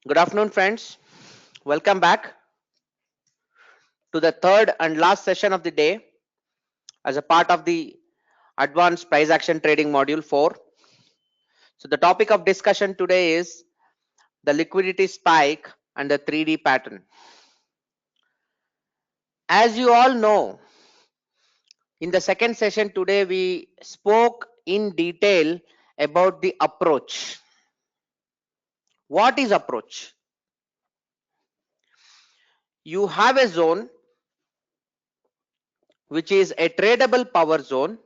Good afternoon, friends. Welcome back to the third and last session of the day as a part of the Advanced Price Action Trading Module 4. So, the topic of discussion today is the liquidity spike and the 3D pattern. As you all know, in the second session today, we spoke in detail about the approach. What is approach? You have a zone which is a tradable power zone.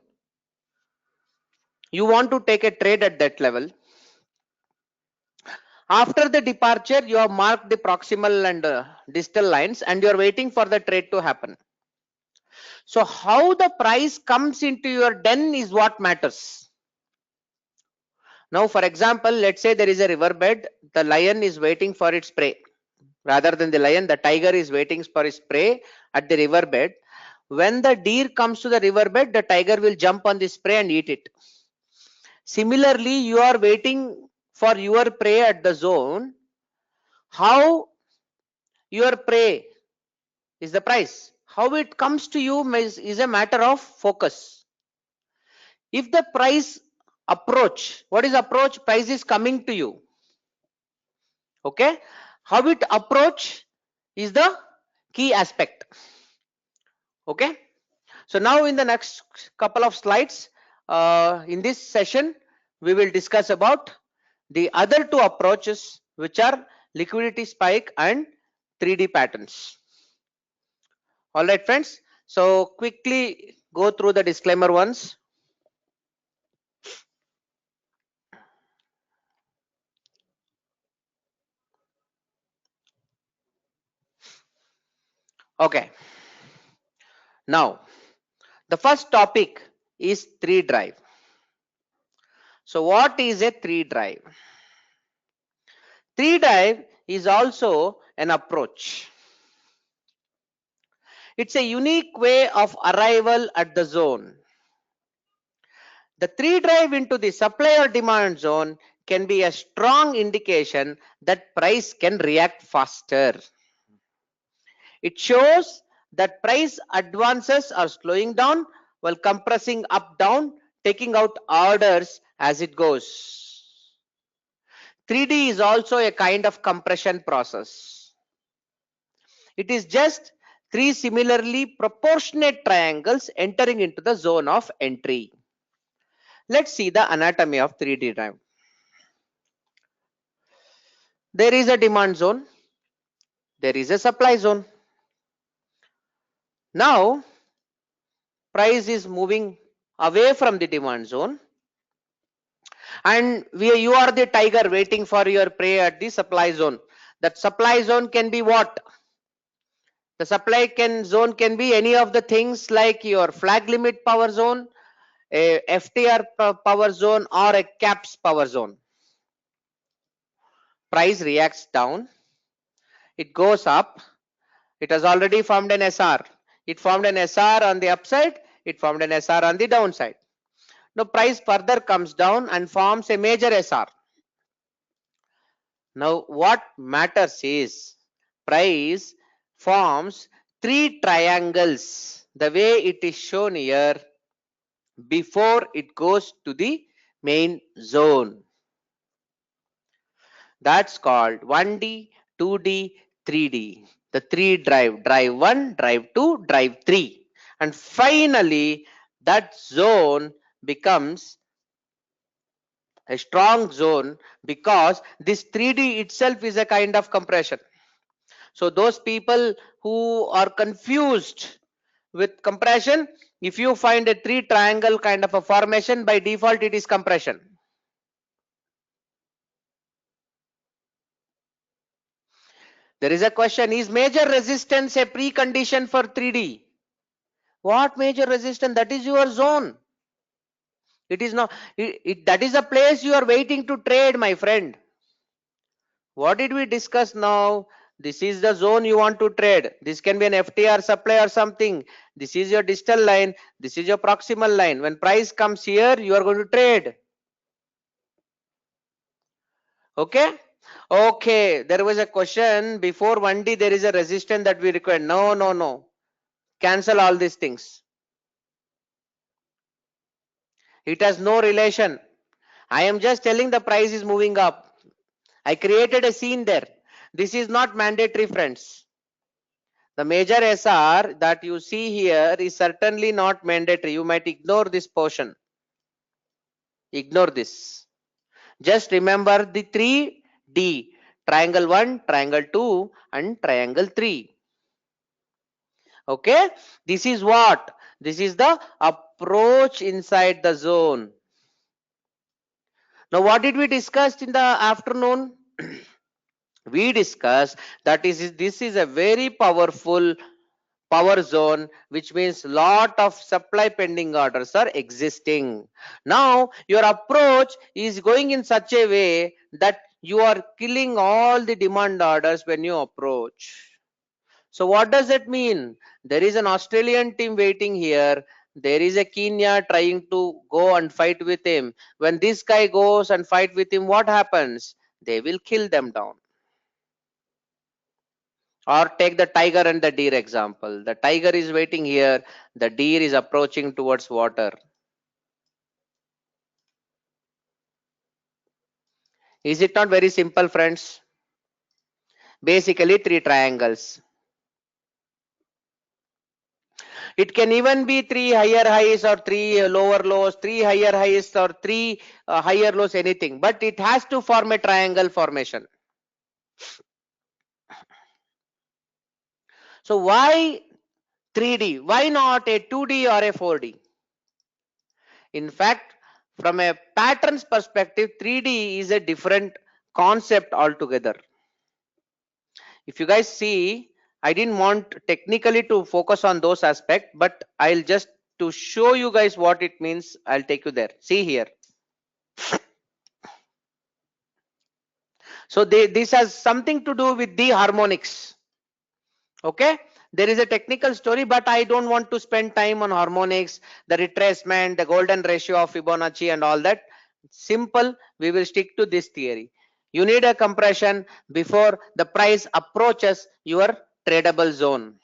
You want to take a trade at that level. After the departure, you have marked the proximal and distal lines and you are waiting for the trade to happen. So how the price comes into your den is what matters. Now, for example, let's say there is a riverbed. The lion is waiting for its prey. Rather than the lion, the tiger is waiting for its prey at the riverbed. When the deer comes to the riverbed, the tiger will jump on this prey and eat it. Similarly, you are waiting for your prey at the zone. How your prey is the price. How it comes to you is a matter of focus. If the price approach, what is approach? Price is coming to you. Okay. How it approach is the key aspect. Okay. So now in the next couple of slides, in this session, we will discuss about the other two approaches, which are liquidity spike and 3D patterns. All right, friends. So quickly go through the disclaimer once. Okay. Now, the first topic is 3 drive. So what is a 3 drive? 3 drive is also an approach. It's a unique way of arrival at the zone. The 3 drive into the supply or demand zone can be a strong indication that price can react faster. It shows that price advances are slowing down while compressing up down, taking out orders as it goes. 3D is also a kind of compression process. It is just three similarly proportionate triangles entering into the zone of entry. Let's see the anatomy of 3D drive. There is a demand zone. There is a supply zone. Now, price is moving away from the demand zone. And you are the tiger waiting for your prey at the supply zone. That supply zone can be what? The zone can be any of the things like your flag limit power zone, a FTR power zone, or a caps power zone. Price reacts down. It goes up. It has already formed an SR. It formed an SR on the upside. It formed an SR on the downside. Now price further comes down and forms a major SR. Now what matters is price forms three triangles the way it is shown here before it goes to the main zone. That's called 1D, 2D, 3D. The 3 drive 1, drive 2, drive 3. And finally that zone becomes a strong zone because this 3D itself is a kind of compression. So those people who are confused with compression, if you find a 3 triangle kind of a formation, by default it is compression. There is a question, is major resistance a precondition for 3D? What major resistance? That is your zone. It is not, that is a place you are waiting to trade, my friend. What did we discuss now? This is the zone you want to trade. This can be an FTR supply or something. This is your distal line. This is your proximal line. When price comes here, you are going to trade. Okay. Okay, there was a question before 1D there is a resistance that we require. No, no, no. Cancel all these things. It has no relation. I am just telling the price is moving up. I created a scene there. This is not mandatory, friends. The major SR that you see here is certainly not mandatory. You might ignore this portion. Ignore this. Just remember the 3D. Triangle 1, triangle 2 and triangle 3. Okay. This is what? This is the approach inside the zone. Now what did we discuss in the afternoon? We discussed that this is a very powerful power zone, which means lot of supply pending orders are existing. Now your approach is going in such a way that you are killing all the demand orders when you approach. So what does that mean? There is an Australian team waiting here. There is a Kenya trying to go and fight with him. When this guy goes and fight with him, what happens? They will kill them down. Or take the tiger and the deer example. The tiger is waiting here. The deer is approaching towards water. Is it not very simple, friends? Basically, three triangles. It can even be three higher highs or three lower lows, three higher highs or three higher lows, anything. But it has to form a triangle formation. So why 3D? Why not a 2D or a 4D? In fact, from a patterns perspective, 3D is a different concept altogether. If you guys see, I didn't want technically to focus on those aspects, but I'll just to show you guys what it means, I'll take you there. See here. So this has something to do with the harmonics. Okay, there is a technical story, but I don't want to spend time on harmonics, the retracement, the golden ratio of Fibonacci and all that. Simple, we will stick to this theory. You need a compression before the price approaches your tradable zone.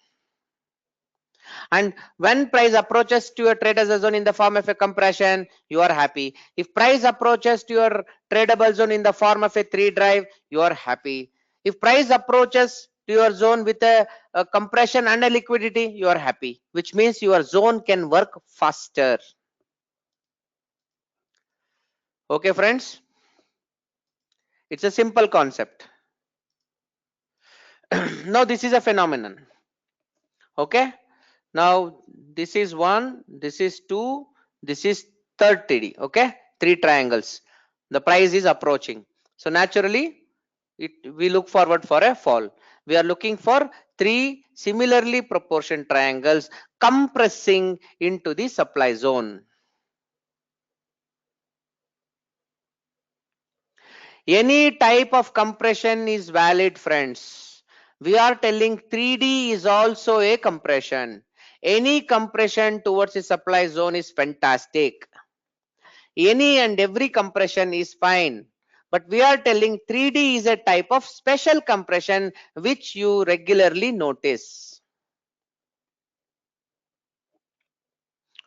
And when price approaches to your tradable zone in the form of a compression, you are happy. If price approaches to your tradable zone in the form of a 3 drive, you are happy. If price approaches to your zone with a compression and a liquidity, you are happy, which means your zone can work faster. Okay, friends, it's a simple concept. Now this is a phenomenon. Okay, now this is 1, this is 2, this is third TD. Okay, three triangles. The price is approaching. So naturally, we look forward for a fall. We are looking for three similarly proportioned triangles compressing into the supply zone. Any type of compression is valid, friends. We are telling 3D is also a compression. Any compression towards the supply zone is fantastic. Any and every compression is fine. But we are telling 3D is a type of special compression which you regularly notice.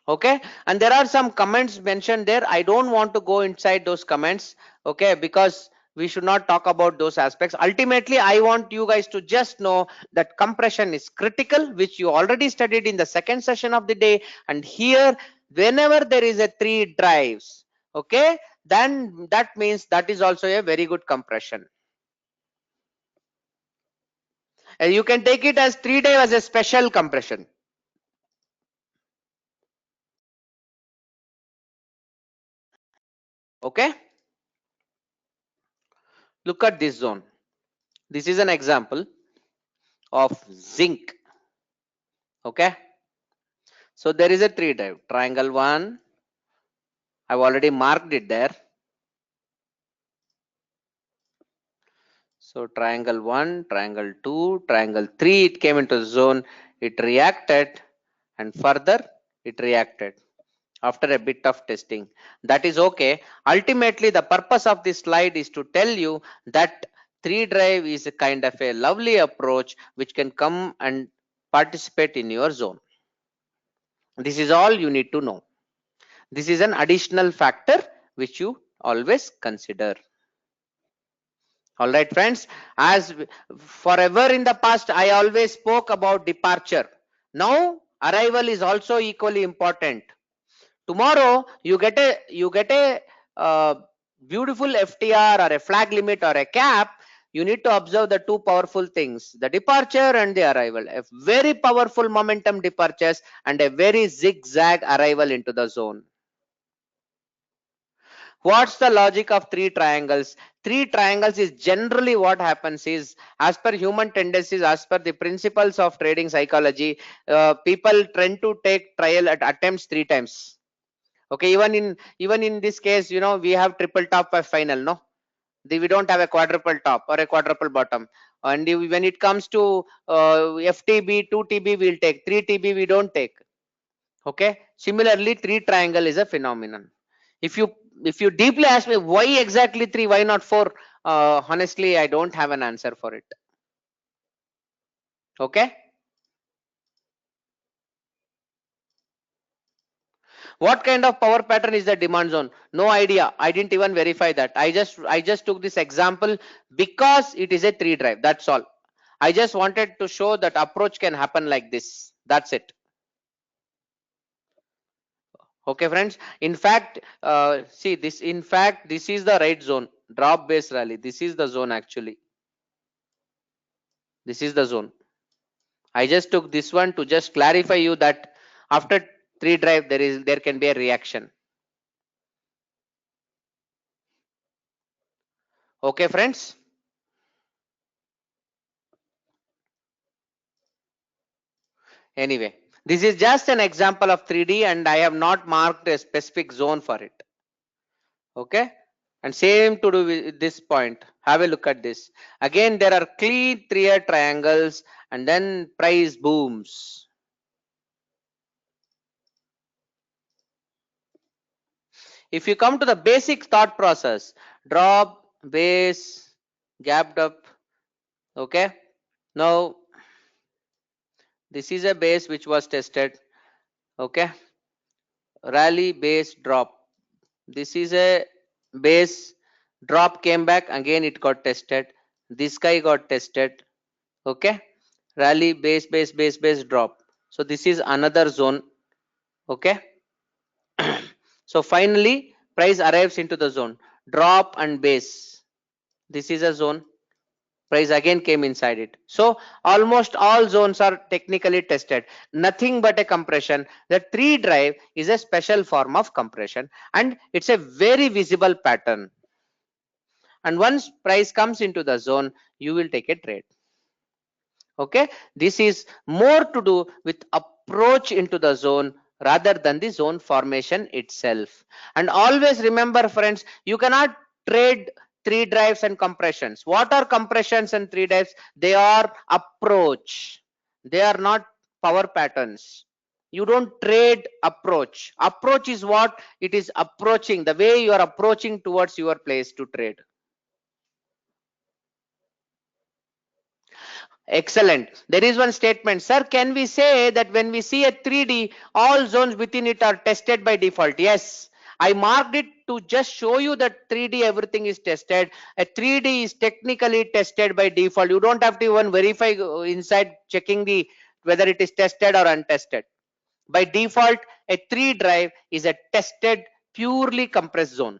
Okay, and there are some comments mentioned there. I don't want to go inside those comments, okay, because we should not talk about those aspects. Ultimately, I want you guys to just know that compression is critical, which you already studied in the second session of the day. And here, whenever there is a 3 drives, okay, then that means that is also a very good compression. And you can take it as 3 drive as a special compression. Okay, look at this zone. This is an example of zinc. Okay, so there is a 3 drive, triangle 1. I've already marked it there. So triangle 1, triangle 2, triangle 3, it came into the zone, it reacted, and further it reacted after a bit of testing. That is okay. Ultimately, the purpose of this slide is to tell you that 3 drive is a kind of a lovely approach which can come and participate in your zone. This is all you need to know. This is an additional factor which you always consider. All right, friends, as forever in the past, I always spoke about departure. Now, arrival is also equally important. Tomorrow, you get a beautiful FTR or a flag limit or a cap. You need to observe the two powerful things: the departure and the arrival. A very powerful momentum departures and a very zigzag arrival into the zone. What's the logic of three triangles? Three triangles is generally what happens is, as per human tendencies, as per the principles of trading psychology, people tend to take trial at attempts 3 times. Okay, even in this case, we have triple top by final, no? We don't have a quadruple top or a quadruple bottom. And when it comes to FTB, 2 TB we'll take, 3 TB we don't take. Okay, similarly, three triangle is a phenomenon. If you deeply ask me why exactly three, why not four, honestly I don't have an answer for it. Okay, what kind of power pattern is the demand zone? No idea, I didn't even verify that. I just took this example because it is a three drive, that's all. I just wanted to show that approach can happen like this, that's it. Okay, friends, in fact, see this, in fact this is the right zone, drop base rally, this is the zone actually. This is the zone. I just took this one to just clarify you that after three drive there can be a reaction. Okay, friends. Anyway, this is just an example of 3D and I have not marked a specific zone for it. Okay, and same to do with this point. Have a look at this. Again, there are clean 3 triangles and then price booms. If you come to the basic thought process, drop, base, gapped up. Okay, now this is a base which was tested. Okay, rally, base, drop. This is a base, drop, came back again, it got tested. This guy got tested. Okay, rally, base, base, base, base, drop. So this is another zone. Okay, so finally price arrives into the zone, drop and base. This is a zone, price again came inside it. So almost all zones are technically tested, nothing but a compression. The three drive is a special form of compression and it's a very visible pattern. And once price comes into the zone, you will take a trade. Okay, this is more to do with approach into the zone rather than the zone formation itself. And always remember, friends, you cannot trade three drives and compressions. What are compressions and three drives? They are approach, they are not power patterns. You don't trade approach. Approach is what it is, approaching the way you are approaching towards your place to trade. Excellent. There is one statement, sir. Can we say that when we see a 3D, all zones within it are tested by default? Yes. I marked it to just show you that 3D everything is tested. A 3D is technically tested by default. You don't have to even verify inside checking the whether it is tested or untested. By default, a 3 drive is a tested purely compressed zone.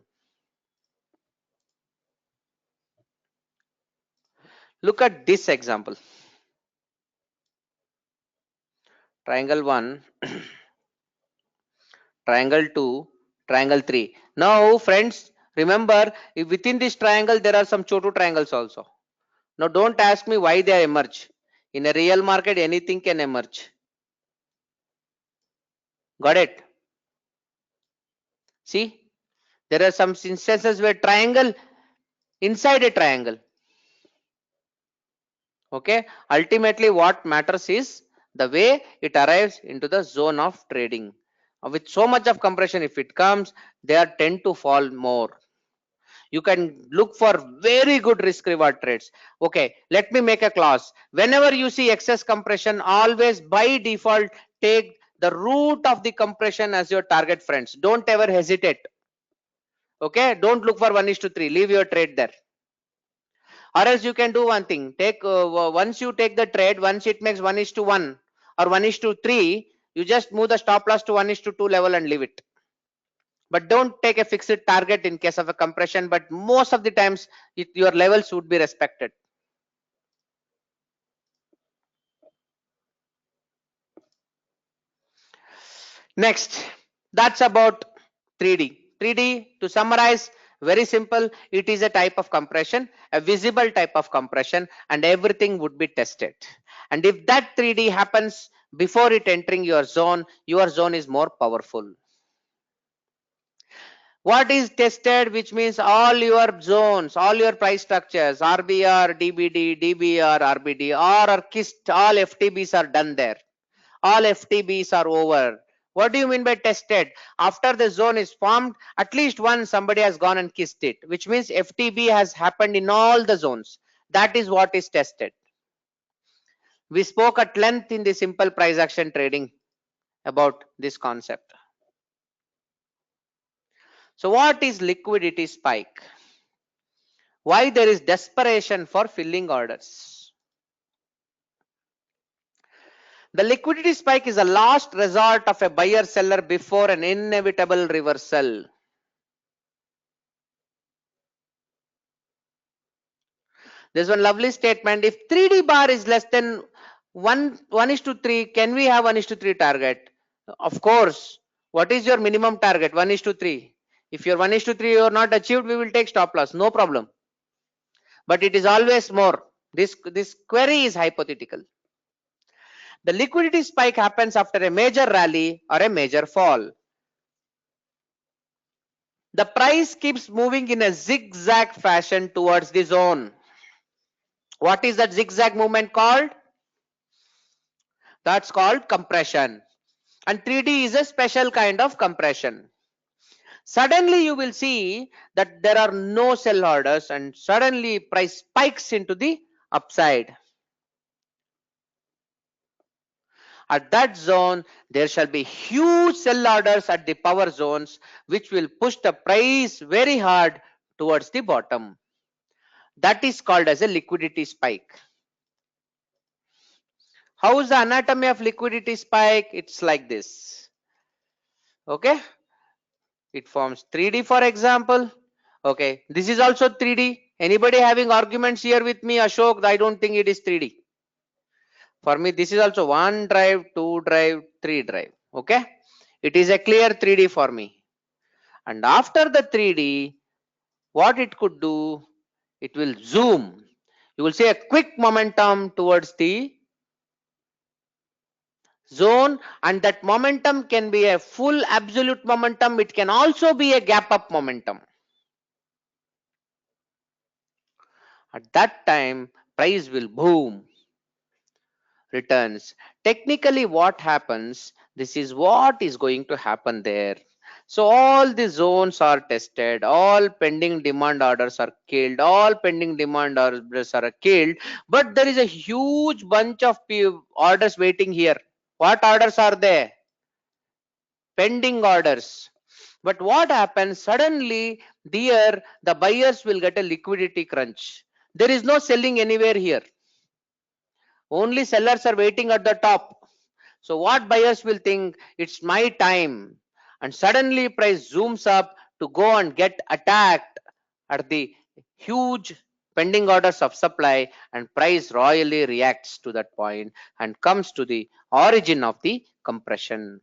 Look at this example. Triangle 1. Triangle 2, triangle 3. Now friends, remember within this triangle there are some chotu triangles also. Now don't ask me why they emerge. In a real market anything can emerge. Got it? See, there are some instances where triangle inside a triangle. Okay, ultimately what matters is the way it arrives into the zone of trading. With so much of compression, if it comes, they are tend to fall more. You can look for very good risk reward trades. Okay, let me make a clause. Whenever you see excess compression, always by default take the root of the compression as your target, friends. Don't ever hesitate. Okay, don't look for 1:3. Leave your trade there. Or else you can do one thing. Take once you take the trade, once it makes 1:1 or 1:3, you just move the stop loss to 1:2 level and leave it. But don't take a fixed target in case of a compression, but most of the times your levels would be respected. Next, that's about 3D. 3D, to summarize, very simple. It is a type of compression, a visible type of compression, and everything would be tested. And if that 3D happens before it entering your zone is more powerful. What is tested, which means all your zones, all your price structures, RBR, DBD, DBR, RBD, or KIST, all FTBs are done there. All FTBs are over. What do you mean by tested? After the zone is formed, at least once somebody has gone and kissed it, which means FTB has happened in all the zones. That is what is tested. We spoke at length in the simple price action trading about this concept. So what is liquidity spike? Why there is desperation for filling orders? The liquidity spike is a last resort of a buyer seller before an inevitable reversal. There's one lovely statement. If 3D bar is less than 1:3, can we have 1:3 target? Of course. What is your minimum target? 1:3. If your 1:3 you are not achieved, we will take stop loss. No problem. But it is always more. This query is hypothetical. The liquidity spike happens after a major rally or a major fall. The price keeps moving in a zigzag fashion towards the zone. What is that zigzag movement called? That's called compression. And 3D is a special kind of compression. Suddenly you will see that there are no sell orders and suddenly price spikes into the upside. At that zone, there shall be huge sell orders at the power zones, which will push the price very hard towards the bottom. That is called as a liquidity spike. How is the anatomy of liquidity spike? It's like this. Okay. It forms 3D, for example. Okay. This is also 3D. Anybody having arguments here with me, Ashok? I don't think it is 3D. For me, this is also 1 drive, 2 drive, 3 drive. Okay. It is a clear 3D for me. And after the 3D, what it could do, it will zoom. You will see a quick momentum towards the zone, and that momentum can be a full absolute momentum. It can also be a gap up momentum. At that time, price will boom, returns. Technically, what happens, this is what is going to happen there. So all the zones are tested, all pending demand orders are killed, all pending demand orders are killed, but there is a huge bunch of orders waiting here. What orders are there? Pending orders. But what happens, suddenly there the buyers will get a liquidity crunch. There is no selling anywhere here. Only sellers are waiting at the top. So what buyers will think, it's my time, and suddenly price zooms up to go and get attacked at the huge pending orders of supply, and price royally reacts to that point and comes to the origin of the compression.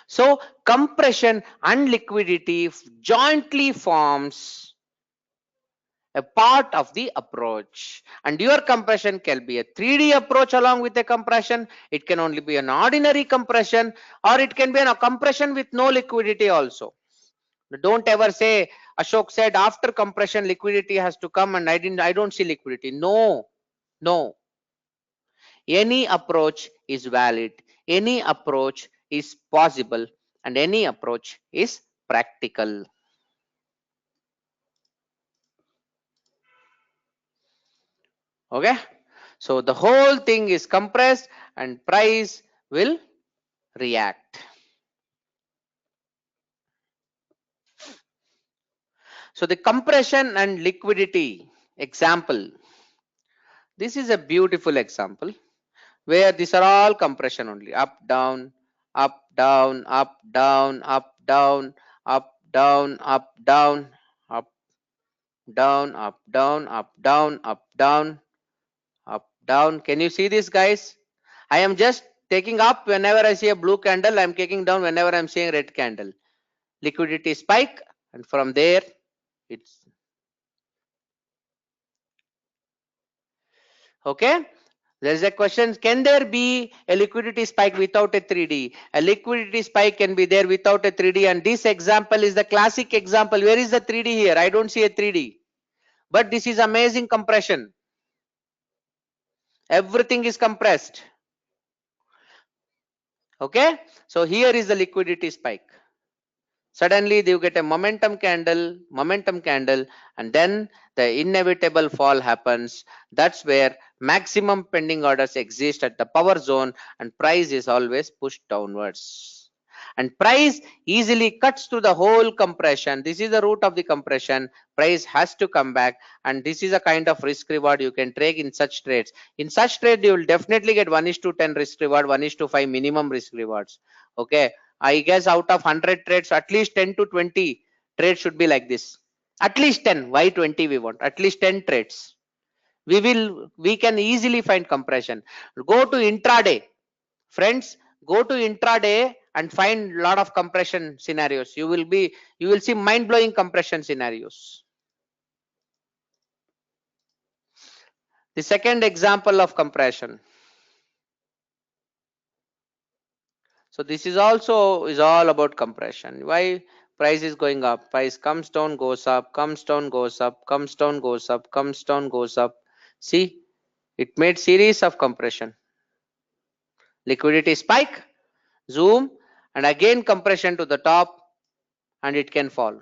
So compression and liquidity jointly forms a part of the approach, and your compression can be a 3D approach along with a compression. It can only be an ordinary compression, or it can be a compression with no liquidity also. Don't ever say Ashok said after compression liquidity has to come and I don't see liquidity. No, no. Any approach is valid, any approach is possible, and any approach is practical. Okay, so the whole thing is compressed and price will react. So the compression and liquidity example, this is a beautiful example where these are all compression only, up down, up down, up down, up down, up down, up down, up down, up down, up down, up down, up down. Can you see this, guys? I am just taking up whenever I see a blue candle, I am taking down whenever I am seeing red candle. Liquidity spike, and from there it's okay. There is a question, can there be a liquidity spike without a 3D? A liquidity spike can be there without a 3D, and this example is the classic example. Where is the 3D here? I don't see a 3D, but this is amazing compression. Everything is compressed. Okay, so here is the liquidity spike. Suddenly you get a momentum candle, and then the inevitable fall happens. That's where maximum pending orders exist at the power zone, and price is always pushed downwards. And price easily cuts through the whole compression. This is the root of the compression. Price has to come back, and this is a kind of risk reward you can take in such trades. In such trade, you will definitely get 1:10 risk reward, 1:5 minimum risk rewards. Okay, I guess out of 100 trades, at least 10 to 20 trades should be like this. At least 10. Why 20 we want? At least 10 trades. We can easily find compression. Go to intraday. Friends, go to intraday and find lot of compression scenarios. You will see mind-blowing compression scenarios. The second example of compression. So this is also is all about compression. Why price is going up? Price comes down, goes up, comes down, goes up, comes down, goes up, comes down, goes up. See, it made series of compression. Liquidity spike, zoom, and again compression to the top, and it can fall.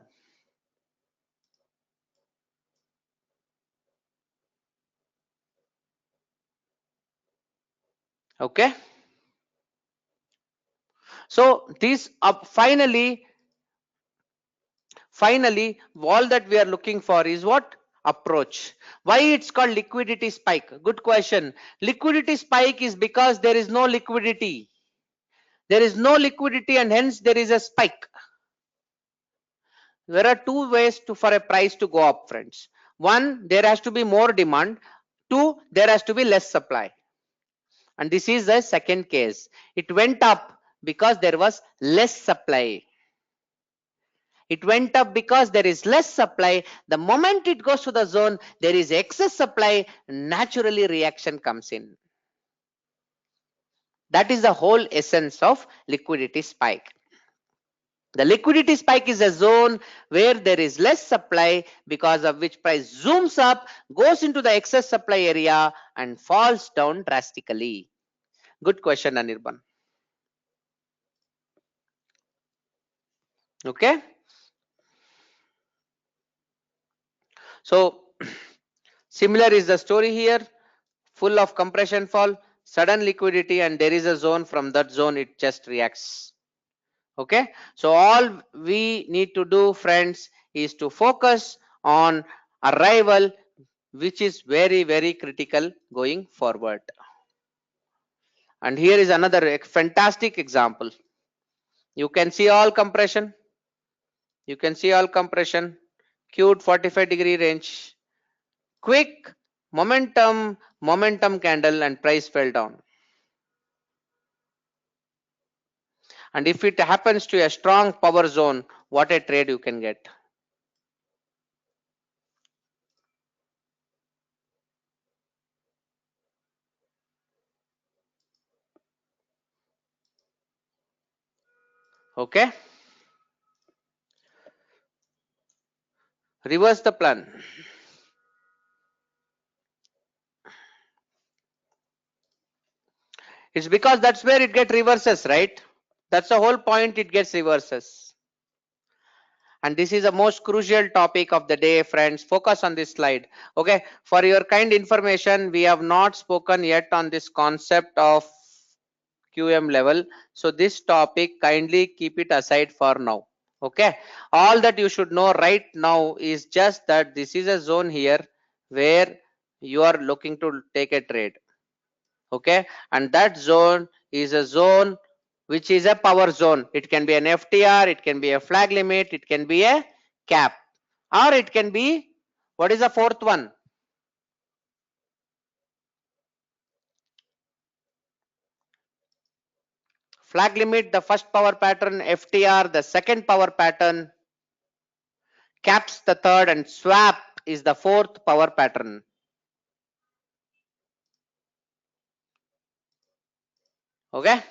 Okay. So this up finally all that we are looking for is what? Approach. Why it's called liquidity spike? Good question. Liquidity spike is because there is no liquidity. There is no liquidity, and hence there is a spike. There are two ways for a price to go up, friends. One, there has to be more demand. Two, there has to be less supply. And this is the second case. It went up because there was less supply. It went up because there is less supply. The moment it goes to the zone, there is excess supply. Naturally, reaction comes in. That is the whole essence of liquidity spike. The liquidity spike is a zone where there is less supply, because of which price zooms up, goes into the excess supply area, and falls down drastically. Good question, Anirban. Okay. So similar is the story here. Full of compression fall, sudden liquidity, and there is a zone. From that zone it just reacts. Okay, so all we need to do, friends, is to focus on arrival, which is very critical going forward. And here is another fantastic example. You can see all compression. You can see all compression. Cute 45-degree range. Quick momentum candle, and price fell down. And if it happens to a strong power zone, what a trade you can get. Okay, reverse the plan. It's because that's where it gets reverses, right? That's the whole point, it gets reverses. And this is the most crucial topic of the day, friends. Focus on this slide. Okay, for your kind information, we have not spoken yet on this concept of QM level. So this topic, kindly keep it aside for now. Okay, all that you should know right now is just that this is a zone here where you are looking to take a trade. Okay, and that zone is a zone which is a power zone. It can be an FTR, it can be a flag limit, it can be a cap, or it can be, what is the fourth one? Flag limit, the first power pattern, FTR, the second power pattern, caps the third, and swap is the fourth power pattern. Okay,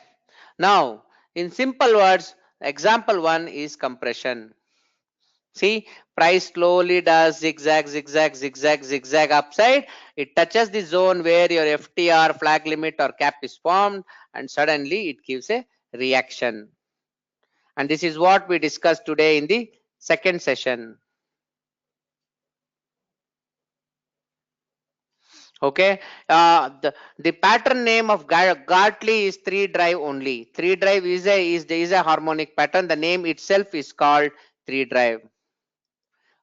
now in simple words, example one is compression. See, price slowly does zigzag, zigzag, zigzag, zigzag upside. It touches the zone where your FTR, flag limit, or cap is formed, and suddenly it gives a reaction. And this is what we discussed today in the second session. Okay, the pattern name of Gartley is 3 drive only. 3 drive is a harmonic pattern. The name itself is called 3 drive.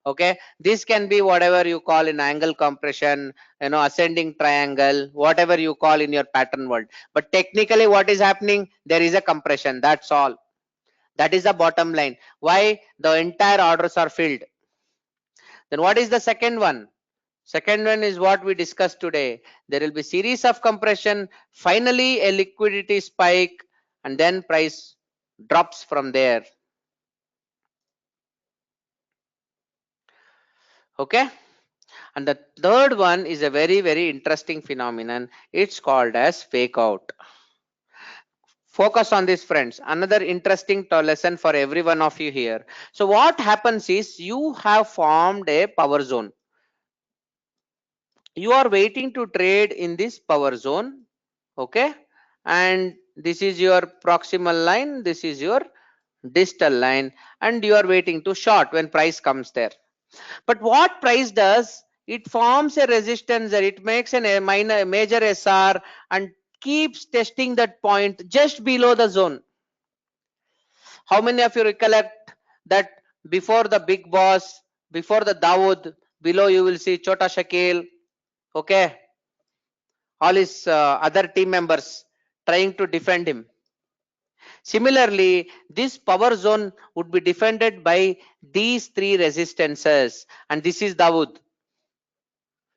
Okay, this can be whatever you call in angle compression, ascending triangle, whatever you call in your pattern world. But technically what is happening, there is a compression, that's all. That is the bottom line, why the entire orders are filled. Then what is the second one? Second one is what we discussed today. There will be series of compression, finally a liquidity spike, and then price drops from there. Okay, and the third one is a very interesting phenomenon. It's called as fake out. Focus on this, friends. Another interesting lesson for every one of you here. So what happens is you have formed a power zone. You are waiting to trade in this power zone. Okay, and this is your proximal line, this is your distal line, and you are waiting to short when price comes there. But what price does, it forms a resistance there, it makes a major SR and keeps testing that point just below the zone. How many of you recollect that before the big boss, before the Dawood, below you will see Chota Shakil, okay, all his other team members trying to defend him. Similarly, this power zone would be defended by these three resistances, and this is Dawood.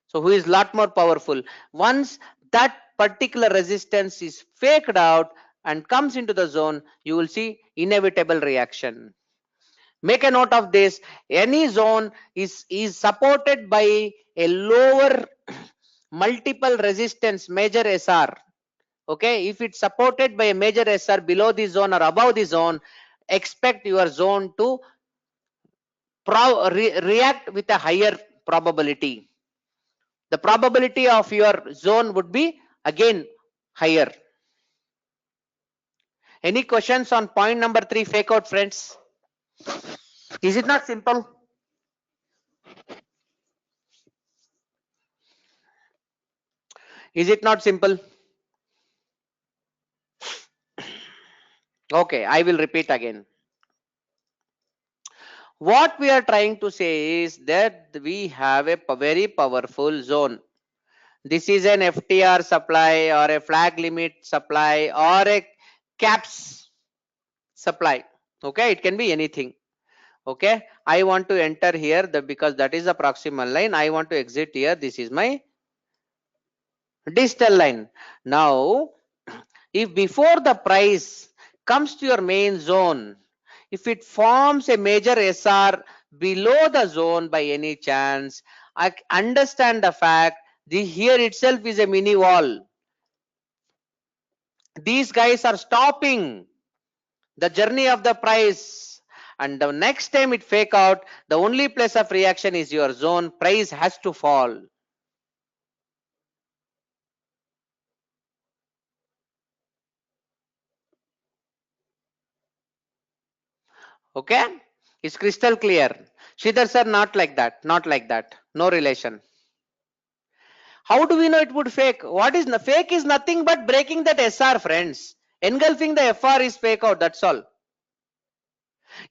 So who is lot more powerful. Once that particular resistance is faked out and comes into the zone, you will see inevitable reaction. Make a note of this. Any zone is supported by a lower multiple resistance major SR. Okay, if it's supported by a major SR below the zone or above the zone, expect your zone to react with a higher probability. The probability of your zone would be again higher. Any questions on point number 3, fake out, friends? Is it not simple? Is it not simple? Okay, I will repeat again. What we are trying to say is that we have a very powerful zone. This is an FTR supply or a flag limit supply or a caps supply. Okay, it can be anything. Okay, I want to enter here because that is the proximal line. I want to exit here. This is my distal line. Now, if before the price comes to your main zone, if it forms a major SR below the zone by any chance, I understand the fact here itself is a mini wall. These guys are stopping the journey of the price, and the next time it fake out, the only place of reaction is your zone. Price has to fall. Okay, It's crystal clear. Sridhar sir, not like that. Not like that. No relation. How do we know it would fake? What is fake is nothing but breaking that SR, friends. Engulfing the FR is fake out. That's all.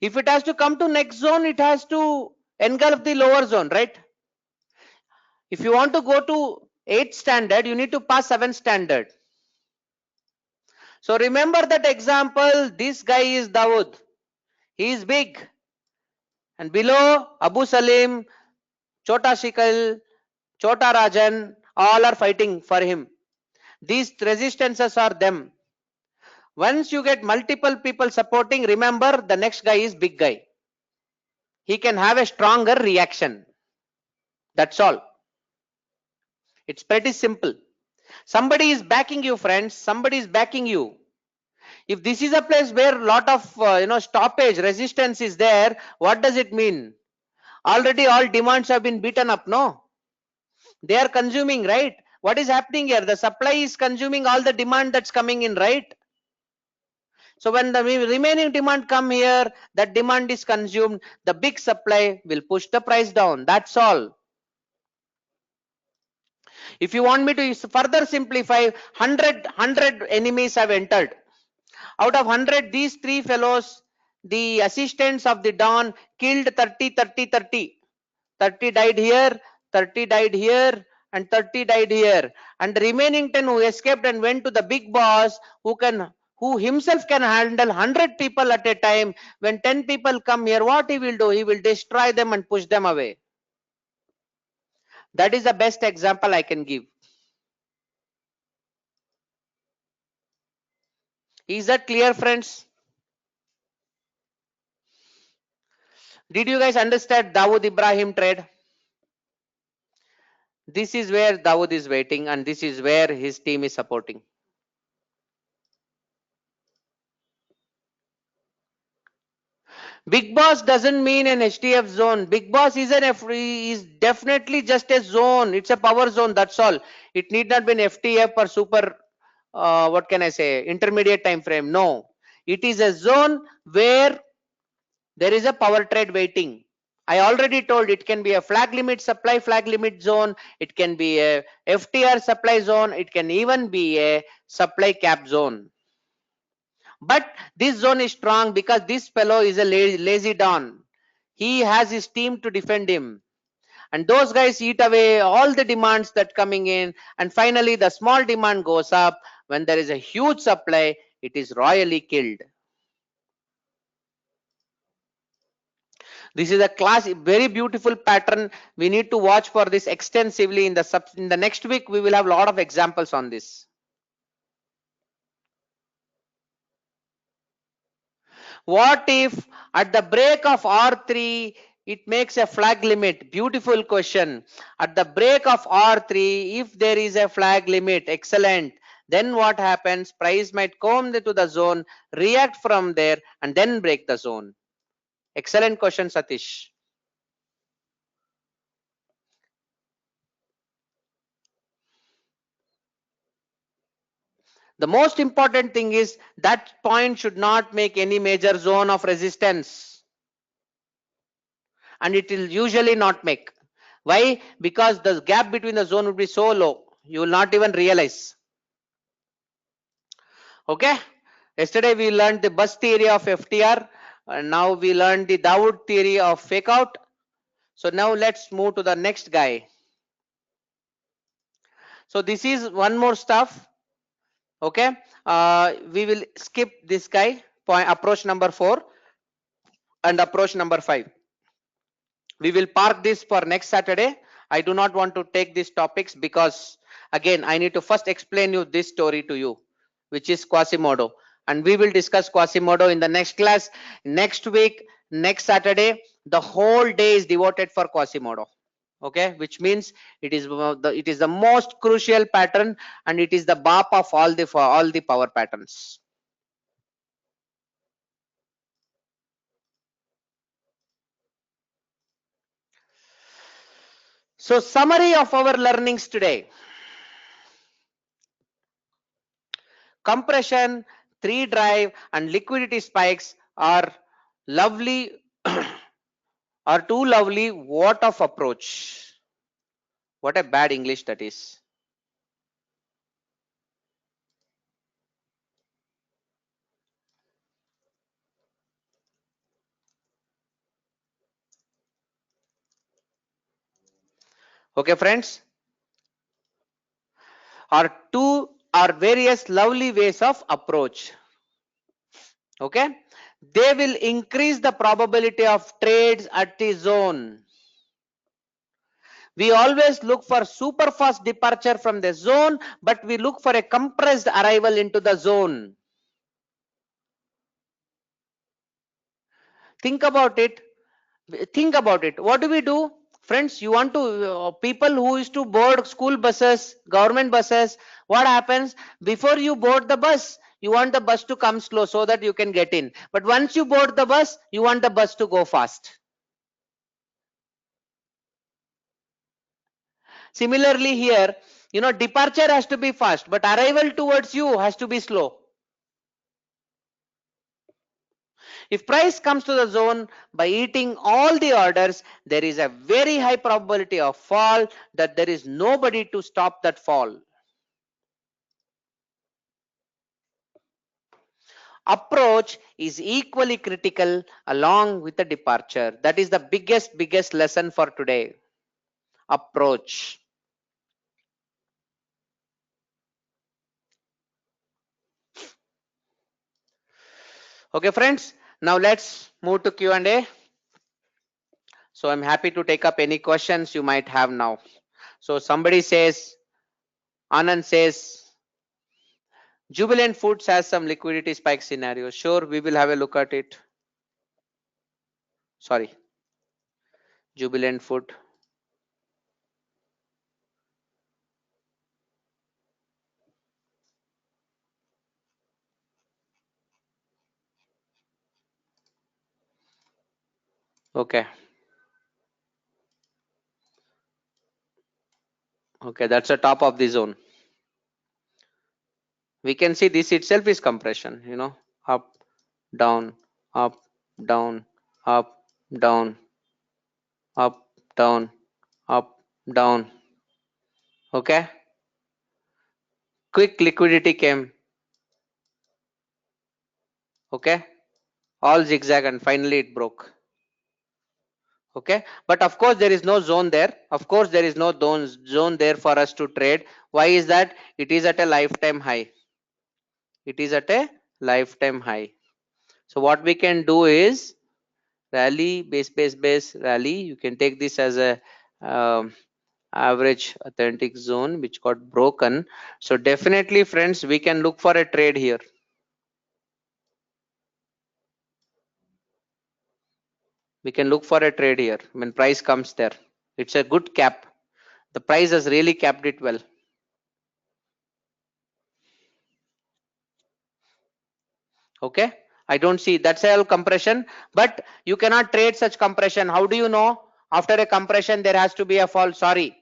If it has to come to next zone, it has to engulf the lower zone, right? If you want to go to 8th standard, you need to pass 7th standard. So remember that example. This guy is Dawood. He is big. And below Abu Salim, Chota Shikal, Chota Rajan, all are fighting for him. These resistances are them. Once you get multiple people supporting, remember the next guy is big guy. He can have a stronger reaction. That's all. It's pretty simple. Somebody is backing you, friends. Somebody is backing you. If this is a place where a lot of stoppage resistance is there, what does it mean? Already all demands have been beaten up, no? They are consuming, right? What is happening here? The supply is consuming all the demand that's coming in, right? So when the remaining demand come here, that demand is consumed, the big supply will push the price down. That's all. If you want me to further simplify, 100 enemies have entered. Out of 100, these three fellows, the assistants of the Dawn, killed 30, 30, 30. 30 died here, 30 died here, and 30 died here. And the remaining 10 who escaped and went to the big boss, who himself can handle 100 people at a time. When 10 people come here, what he will do? He will destroy them and push them away. That is the best example I can give. Is that clear, friends? Did you guys understand Dawood Ibrahim trade? This is where Dawood is waiting, and this is where his team is supporting. Big boss doesn't mean an HDF zone. Big boss is definitely just a zone. It's a power zone. That's all. It need not be an FTF or super. What can I say? Intermediate time frame. No, it is a zone where there is a power trade waiting. I already told it can be a flag limit supply flag limit zone. It can be a FTR supply zone. It can even be a supply cap zone. But this zone is strong because this fellow is a lazy Don. He has his team to defend him. And those guys eat away all the demands that coming in. And finally, the small demand goes up. When there is a huge supply, it is royally killed. This is a very beautiful pattern. We need to watch for this extensively in the next week. We will have a lot of examples on this. What if at the break of R3 it makes a flag limit? Beautiful question. At the break of R3, if there is a flag limit, excellent. Then what happens? Price might come to the zone, react from there, and then break the zone. Excellent question, Satish. The most important thing is that point should not make any major zone of resistance. And it will usually not make. Why? Because the gap between the zone would be so low, you will not even realize. Okay, yesterday we learned the bus theory of FTR, and now we learned the Dawood theory of fake out. So now let's move to the next guy. So this is one more stuff. Okay, we will skip this guy, approach number 4 and approach number 5. We will park this for next Saturday. I do not want to take these topics because again I need to first explain you this story to you, which is Quasimodo, and we will discuss Quasimodo in the next class. Next week, next Saturday, the whole day is devoted for Quasimodo. Okay, which means it is the most crucial pattern, and it is the BAP of all the power patterns. So summary of our learnings today. Compression, 3 drive and liquidity spikes are lovely Or too lovely, what of approach? What a bad English that is. Okay, friends. Or two or various lovely ways of approach. Okay. They will increase the probability of trades at the zone. We always look for super fast departure from the zone, but we look for a compressed arrival into the zone. Think about it. Think about it. What do we do? Friends, you want to, people who used to board school buses, government buses, what happens? Before you board the bus, you want the bus to come slow so that you can get in. But once you board the bus, you want the bus to go fast. Similarly here, departure has to be fast, but arrival towards you has to be slow. If price comes to the zone by eating all the orders, there is a very high probability of fall, that there is nobody to stop that fall. Approach is equally critical along with the departure. That is the biggest lesson for today. Approach. Okay, friends. Now let's move to Q&A. So I'm happy to take up any questions you might have now. So somebody says, Anand says, Jubilant Foods has some liquidity spike scenario. Sure, we will have a look at it. Sorry, Jubilant Food. Okay. Okay, that's the top of the zone. We can see this itself is compression, up, down, up, down, up, down, up, down, up, down. Okay. Quick liquidity came. Okay. All zigzag and finally it broke. Okay, but of course there is no zone there. Of course there is no zone there for us to trade. Why is that? It is at a lifetime high. It is at a lifetime high. So what we can do is rally, base rally. You can take this as a average authentic zone which got broken. So definitely, friends, we can look for a trade here. We can look for a trade here when price comes there. It's a good cap. The price has really capped it well. Okay, I don't see that's a compression, but you cannot trade such compression. How do you know? After a compression there has to be a fall. Sorry.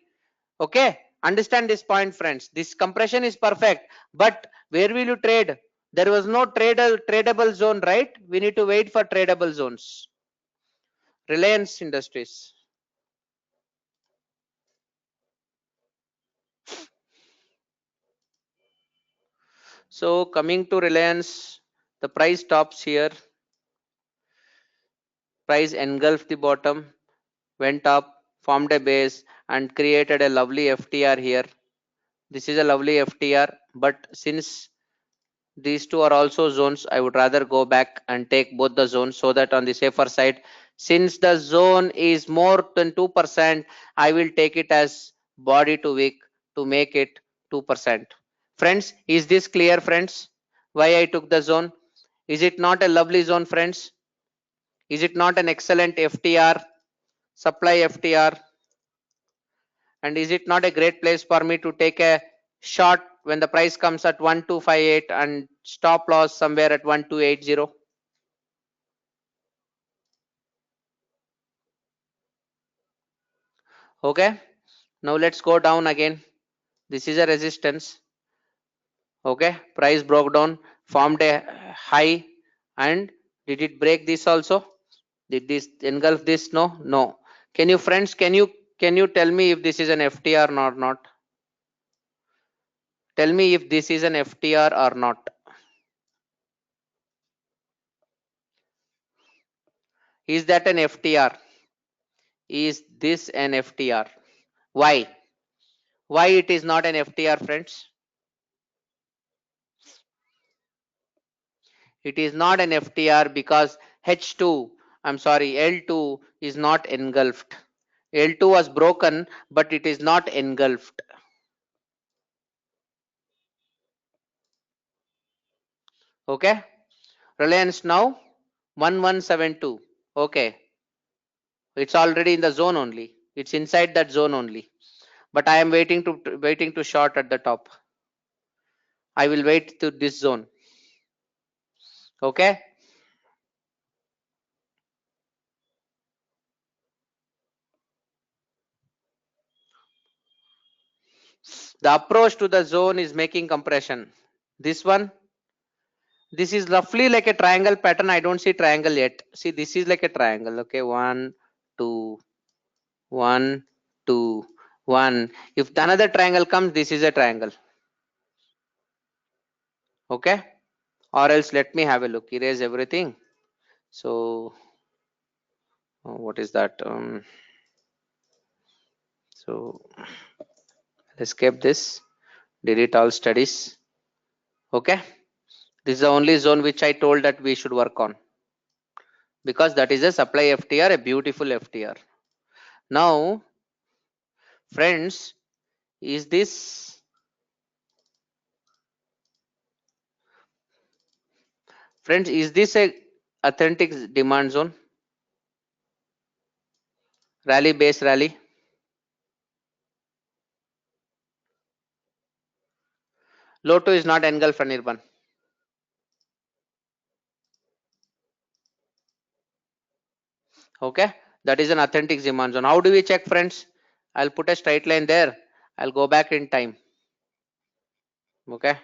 Okay, understand this point, friends. This compression is perfect, but where will you trade? There was no tradable zone, right? We need to wait for tradable zones. Reliance Industries. So coming to Reliance, the price stops here. Price engulfed the bottom, went up, formed a base and created a lovely FTR here. This is a lovely FTR, but since these two are also zones, I would rather go back and take both the zones so that on the safer side, since the zone is more than 2%, I will take it as body to wick to make it 2%. Friends, is this clear, friends? Why I took the zone? Is it not a lovely zone, friends? Is it not an excellent FTR, supply FTR? And is it not a great place for me to take a short when the price comes at 1258 and stop loss somewhere at 1280? Okay, now let's go down again. This is a resistance. Okay, price broke down, formed a high, and did it break this also? Did this engulf this? No, no. Can you friends, can you tell me if this is an FTR or not? Tell me if this is an FTR or not. Is that an FTR? Is this an FTR? Why? Why it is not an FTR, friends? It is not an FTR because H2, I'm sorry, L2 is not engulfed. L2 was broken, but it is not engulfed. Okay. Reliance now 1172. Okay. It's already in the zone only. It's inside that zone only. But I am waiting to short at the top. I will wait to this zone. Okay. The approach to the zone is making compression. This one, this is roughly like a triangle pattern. I don't see triangle yet. See, this is like a triangle. Okay, 1 2 1 2 1. If another triangle comes, this is a triangle. Okay, or else let me have a look. Erase everything. So what is that? So escape this, delete all studies. Okay, this is the only zone which I told that we should work on, because that is a supply FTR, a beautiful FTR. Now friends, is this a authentic demand zone? Rally base rally. Low 2 is not engulfed, Anirban. Okay, that is an authentic demand zone. How do we check, friends? I'll put a straight line there. I'll go back in time. Okay,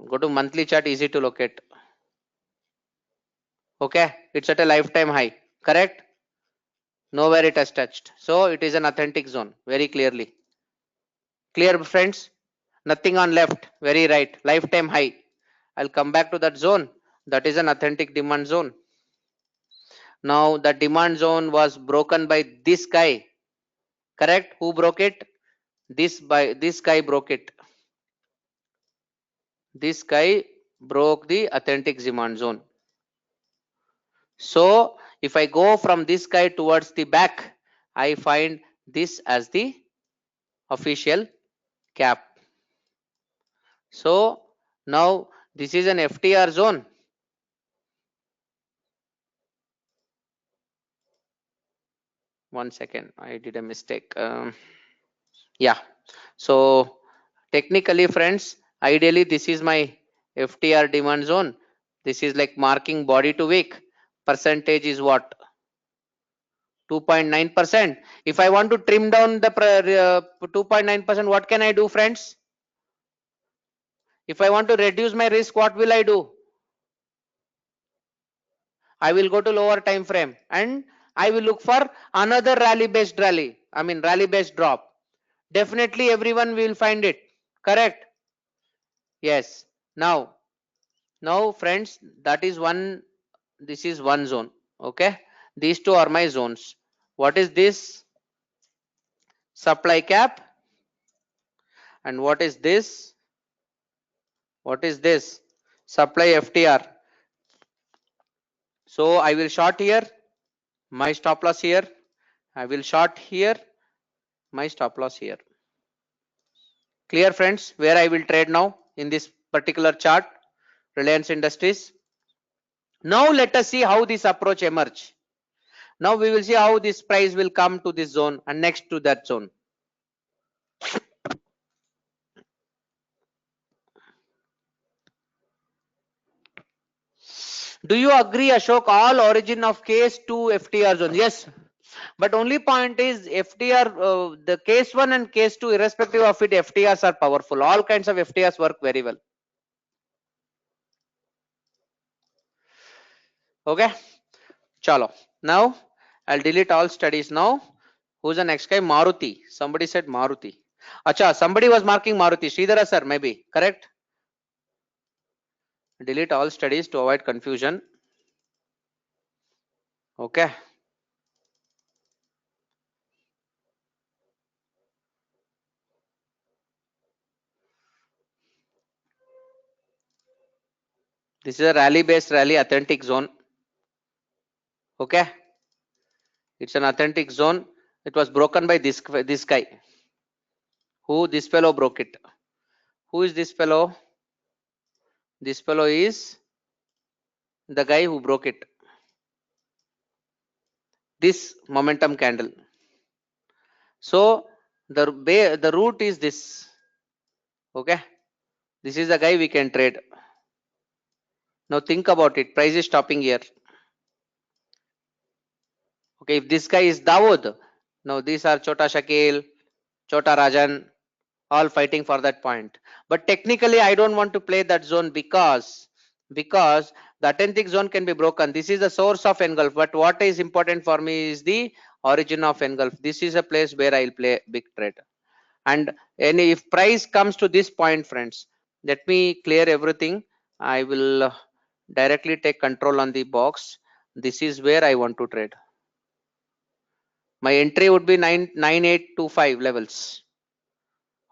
go to monthly chart, easy to locate. Okay, it's at a lifetime high, correct? Nowhere it has touched, so it is an authentic zone, very clearly. Clear, friends? Nothing on left, very right, lifetime high. I'll come back to that zone. That is an authentic demand zone. Now the demand zone was broken by this guy, correct? Who broke it? This guy broke it. This guy broke the authentic demand zone. So if I go from this guy towards the back, I find this as the official cap. So now this is an FTR zone. One second, I did a mistake. Yeah, so technically, friends, ideally this is my FTR demand zone. This is like marking body to wick. Percentage is what? 2.9%. If I want to trim down the 2.9%, what can I do, friends? If I want to reduce my risk, what will I do? I will go to lower time frame and I will look for another rally based drop. Definitely everyone will find it, correct? Yes. Now friends, that is one, this is one zone. Okay, these two are my zones. What is this? Supply cap. And what is this? What is this? Supply FTR. So I will short here, my stop loss here. I will short here, my stop loss here. Clear, friends, where I will trade now in this particular chart, Reliance Industries. Now let us see how this approach emerge. Now we will see how this price will come to this zone and next to that zone. Do you agree, Ashok, all origin of case 2 FTR zone? Yes, but only point is FTR, the case 1 and case 2, irrespective of it, FTRs are powerful. All kinds of FTRs work very well. Okay, Chalo. Now I'll delete all studies now. Who's the next guy? Maruti. Somebody said Maruti. Acha, somebody was marking Maruti. Sridhara sir, maybe. Correct? Delete all studies to avoid confusion. Okay. This is a rally based rally authentic zone. Okay. It's an authentic zone. It was broken by this guy. Who? This fellow broke it. Who is this fellow? This fellow is the guy who broke it. This momentum candle. So the root is this. Okay. This is the guy we can trade. Now think about it. Price is stopping here. Okay. If this guy is Dawood, now these are Chota Shakil, Chota Rajan, all fighting for that point. But technically, I don't want to play that zone because the authentic zone can be broken. This is the source of engulf. But what is important for me is the origin of engulf. This is a place where I'll play big trade. And if price comes to this point, friends, let me clear everything. I will directly take control on the box. This is where I want to trade. My entry would be 9825 levels.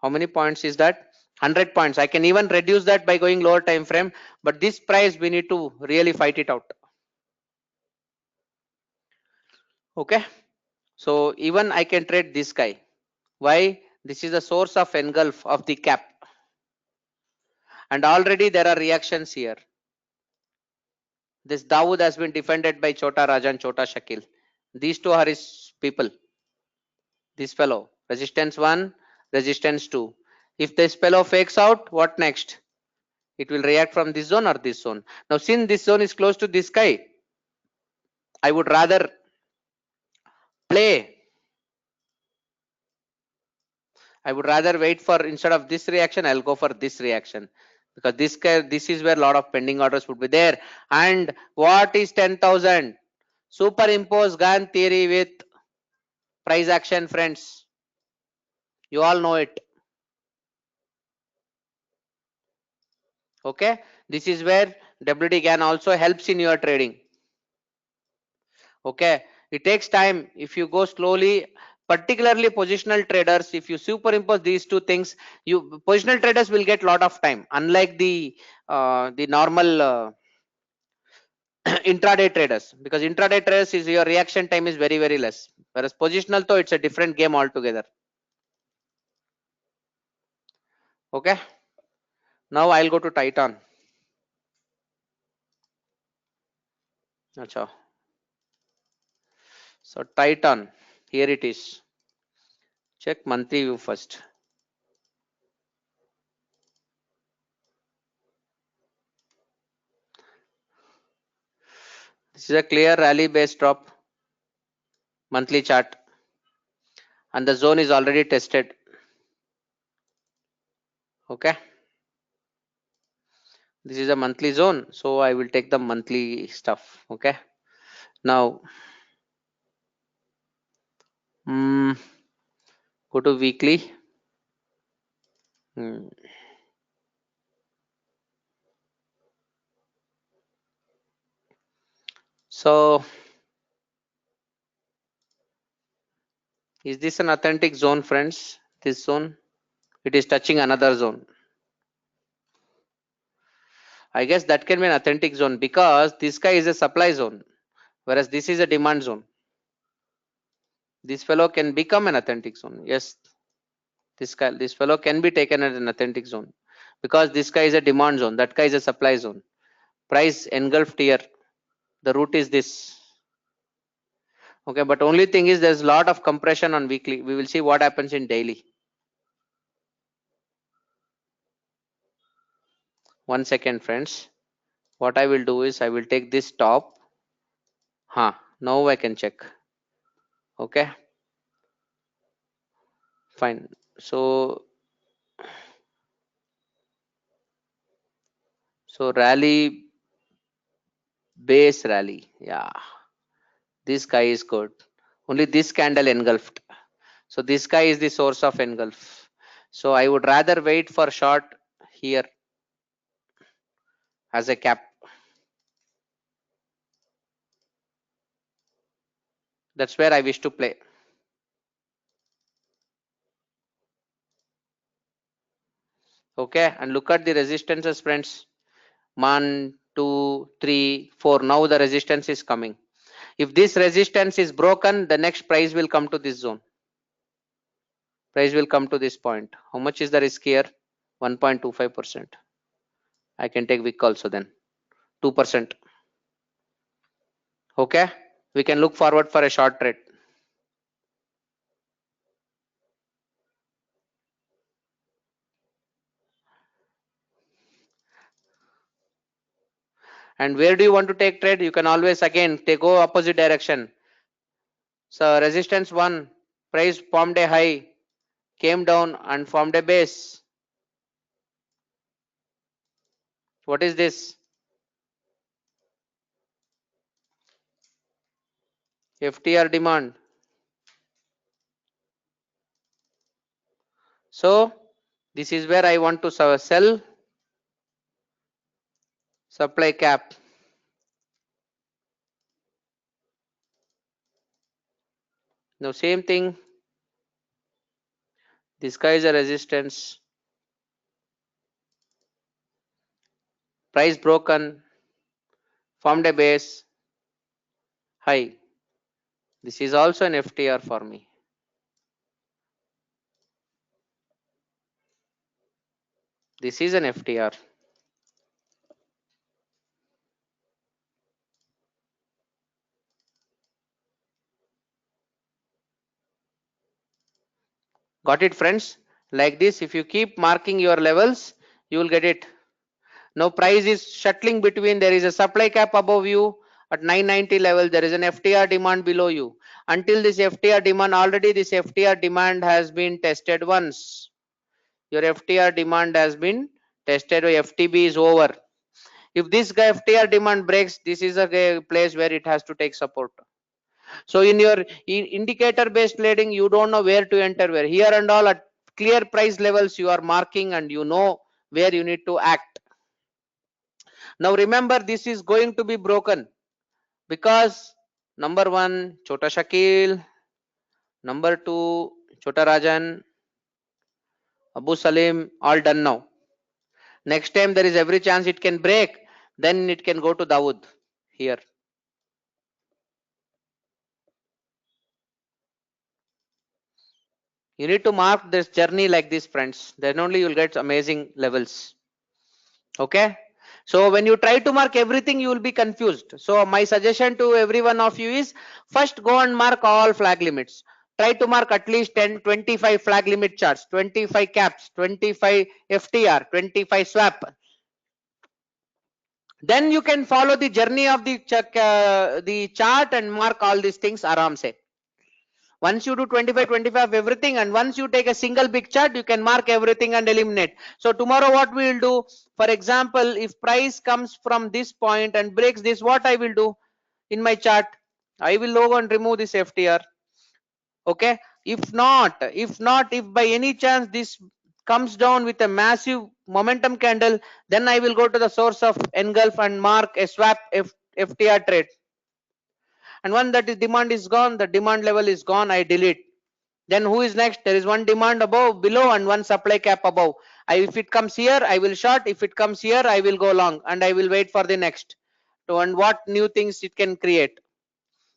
How many points is that? 100 points. I can even reduce that by going lower time frame, but this price we need to really fight it out. Okay. So even I can trade this guy. Why? This is the source of engulf of the cap, and already there are reactions here. This Dawood has been defended by Chota Rajan, Chota Shakil. These two are his people. This fellow, resistance 1, resistance 2. If this fellow fakes out, what next? It will react from this zone or this zone. Now since this zone is close to this guy, I would rather play. I would rather wait for, instead of this reaction, I'll go for this reaction, because this is where a lot of pending orders would be there. And what is 10,000? Superimpose Gann theory with price action, friends. You all know it. Okay. This is where WD Gann also helps in your trading. Okay. It takes time. If you go slowly, particularly positional traders, if you superimpose these two things, you positional traders will get a lot of time, unlike the normal intraday traders, because intraday traders is your reaction time is very less, whereas positional though it's a different game altogether. Okay. Now I'll go to Titan. Achha. So Titan, here it is. Check monthly view first. This is a clear rally based drop, monthly chart, and the zone is already tested. Okay. This is a monthly zone, so I will take the monthly stuff. Okay. Now go to weekly. So is this an authentic zone, friends? This zone, it is touching another zone. I guess that can be an authentic zone, because this guy is a supply zone, whereas this is a demand zone. This fellow can become an authentic zone. Yes, this fellow can be taken as an authentic zone, because this guy is a demand zone, that guy is a supply zone. Price engulfed here. The root is this. Okay, but only thing is there's a lot of compression on weekly. We will see what happens in daily. 1 second, friends. What I will do is I will take this top. Now I can check. Okay, fine. So rally base rally, yeah. This guy is good. Only this candle engulfed. So this guy is the source of engulf. So I would rather wait for short here as a cap. That's where I wish to play. Okay, and look at the resistances, friends. 1, 2, 3, 4. Now the resistance is coming. If this resistance is broken, the next price will come to this zone. Price will come to this point. How much is the risk here? 1.25%. I can take wick also then. 2%. Okay, we can look forward for a short trade. And where do you want to take trade? You can always again go opposite direction. So resistance 1, price formed a high, came down and formed a base. What is this? FTR demand. So this is where I want to sell, supply cap. Now same thing, this guy is a resistance, price broken, formed a base, high. This is also an FTR for me. This is an FTR. Got it, friends? Like this, if you keep marking your levels, you will get it. Now price is shuttling between, there is a supply cap above you at 990 level, there is an FTR demand below you. Until this FTR demand, already this FTR demand has been tested once. Your FTR demand has been tested, FTB is over. If this FTR demand breaks, this is a place where it has to take support. So in your indicator based trading, you don't know where to enter where. Here and all at clear price levels you are marking and you know where you need to act. Now remember, this is going to be broken because number 1 Chota Shakil, number 2 Chota Rajan, Abu Salim, all done now. Next time there is every chance it can break, then it can go to Dawood here. You need to mark this journey like this, friends. Then only you'll get amazing levels. Okay. So when you try to mark everything, you will be confused. So my suggestion to every one of you is first go and mark all flag limits. Try to mark at least 10, 25 flag limit charts, 25 caps, 25 FTR, 25 swap. Then you can follow the journey of the chart and mark all these things aram se. Once you do 25 of everything, and once you take a single big chart, you can mark everything and eliminate. So tomorrow what we will do, for example, if price comes from this point and breaks this, what I will do in my chart, I will log and remove this FTR. Okay, if by any chance this comes down with a massive momentum candle, then I will go to the source of engulf and mark a swap FTR trade. And when that is demand is gone, the demand level is gone, I delete. Then who is next? There is one demand above, below, and one supply cap above. If it comes here, I will short. If it comes here, I will go long, and I will wait for the next. And what new things it can create.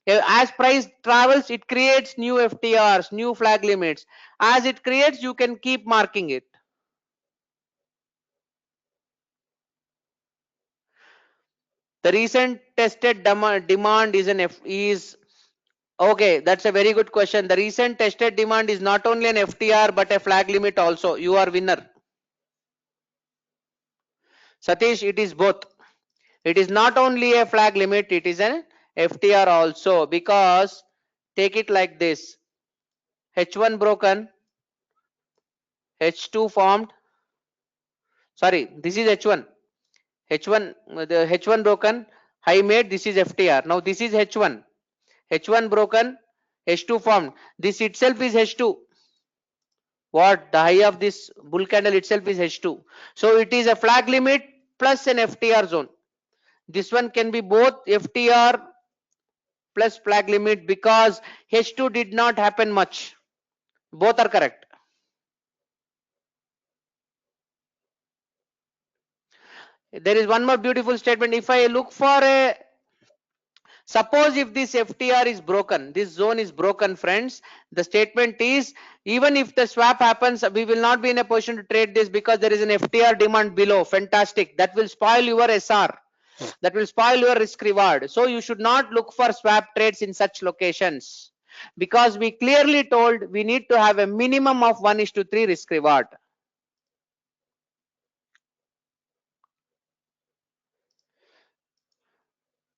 As price travels, it creates new FTRs, new flag limits. As it creates, you can keep marking it. The recent tested demand is okay. That's a very good question. The recent tested demand is not only an FTR but a flag limit also. You are winner. Satish, it is both. It is not only a flag limit, it is an FTR also, because take it like this: H1 broken, H2 formed. Sorry, this is H1. H1, the H1 broken, high made. This is FTR. Now this is H1. H1 broken, H2 formed. This itself is H2. What? The high of this bull candle itself is H2. So it is a flag limit plus an FTR zone. This one can be both FTR plus flag limit because H2 did not happen much. Both are correct. There is one more beautiful statement. If I look for a, suppose if this FTR is broken, this zone is broken, friends, the statement is even if the swap happens, we will not be in a position to trade this because there is an FTR demand below. Fantastic. That will spoil your SR. That will spoil your risk reward. So you should not look for swap trades in such locations because we clearly told we need to have a minimum of 1:3 risk reward.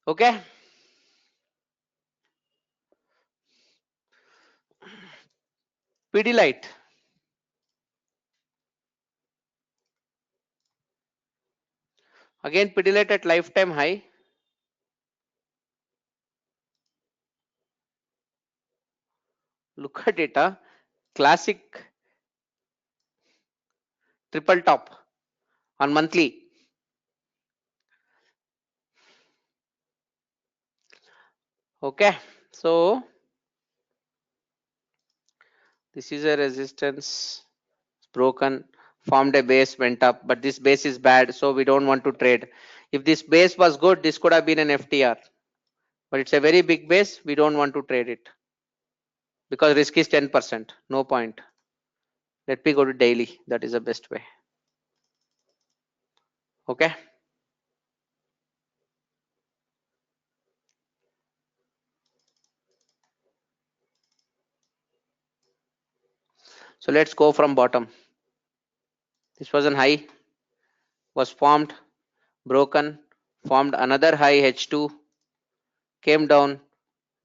Okay. Pidilite. Again, Pidilite at lifetime high. Look at it, classic triple top on monthly. Okay, so this is a resistance broken, formed a base, went up, but this base is bad, so we don't want to trade. If this base was good, this could have been an FTR, but it's a very big base. We don't want to trade it because risk is 10%. No point. Let me go to daily. That is the best way. Okay. So let's go from bottom. This was an high, was formed, broken, formed another high H2, came down,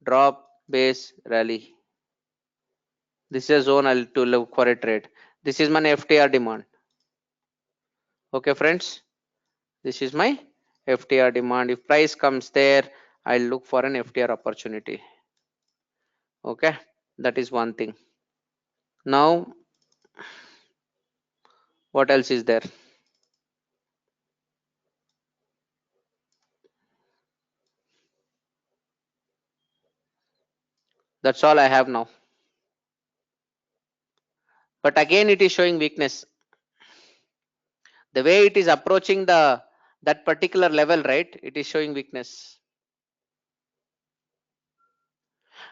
drop, base, rally. This is a zone I'll to look for a trade. This is my FTR demand. Okay, friends. This is my FTR demand. If price comes there, I'll look for an FTR opportunity. Okay, that is one thing. Now, what else is there? That's all I have now. But again, it is showing weakness. The way it is approaching that particular level, right? It is showing weakness.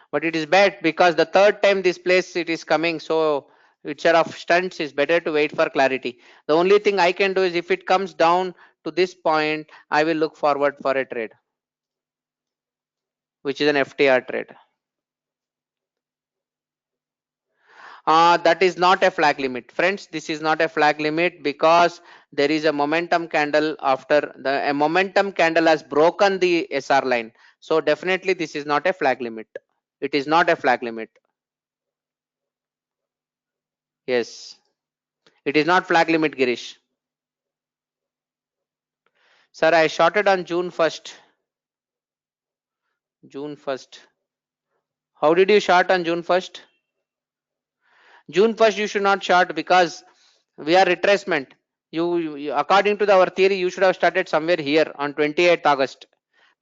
But it is bad because the third time this place it is coming, so whichever of stunts is better to wait for clarity. The only thing I can do is if it comes down to this point, I will look forward for a trade, which is an FTR trade. That is not a flag limit, friends. This is not a flag limit because there is a momentum candle after a momentum candle has broken the SR line. So definitely this is not a flag limit. It is not a flag limit. Yes, it is not flag limit, Girish. Sir, I shorted on June 1st. June 1st. How did you short on June 1st? June 1st you should not short because we are retracement. According to our theory, you should have started somewhere here on 28th August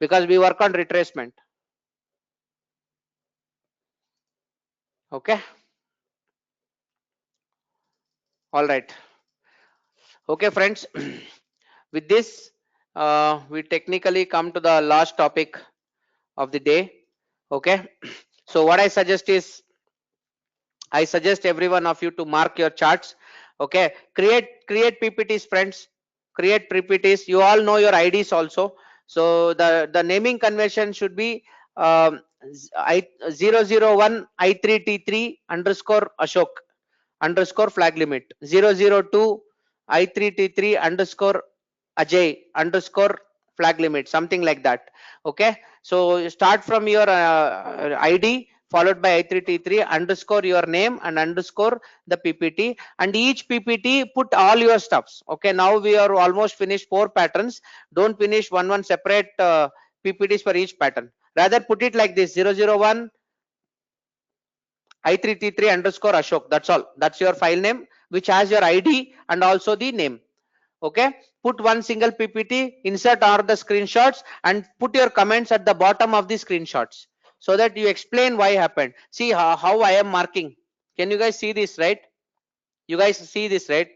because we work on retracement. Okay. All right. Okay, friends. With this, we technically come to the last topic of the day. Okay. So what I suggest is, I suggest every one of you to mark your charts. Okay. Create PPTs, friends. Create PPTs. You all know your IDs also. So the naming convention should be I 001 I3T3 underscore Ashok underscore flag limit 002 I3T3 underscore Ajay underscore flag limit, something like that. Okay, so start from your ID followed by I3T3 underscore your name and underscore the PPT, and each PPT put all your stuffs. Okay, now we are almost finished 4 patterns. Don't finish one separate PPTs for each pattern. Rather put it like this: 001 I3T3 underscore Ashok. That's all. That's your file name, which has your ID and also the name. Okay, put one single PPT, insert all the screenshots, and put your comments at the bottom of the screenshots, so that you explain why happened. See how I am marking. Can you guys see this, right? You guys see this, right?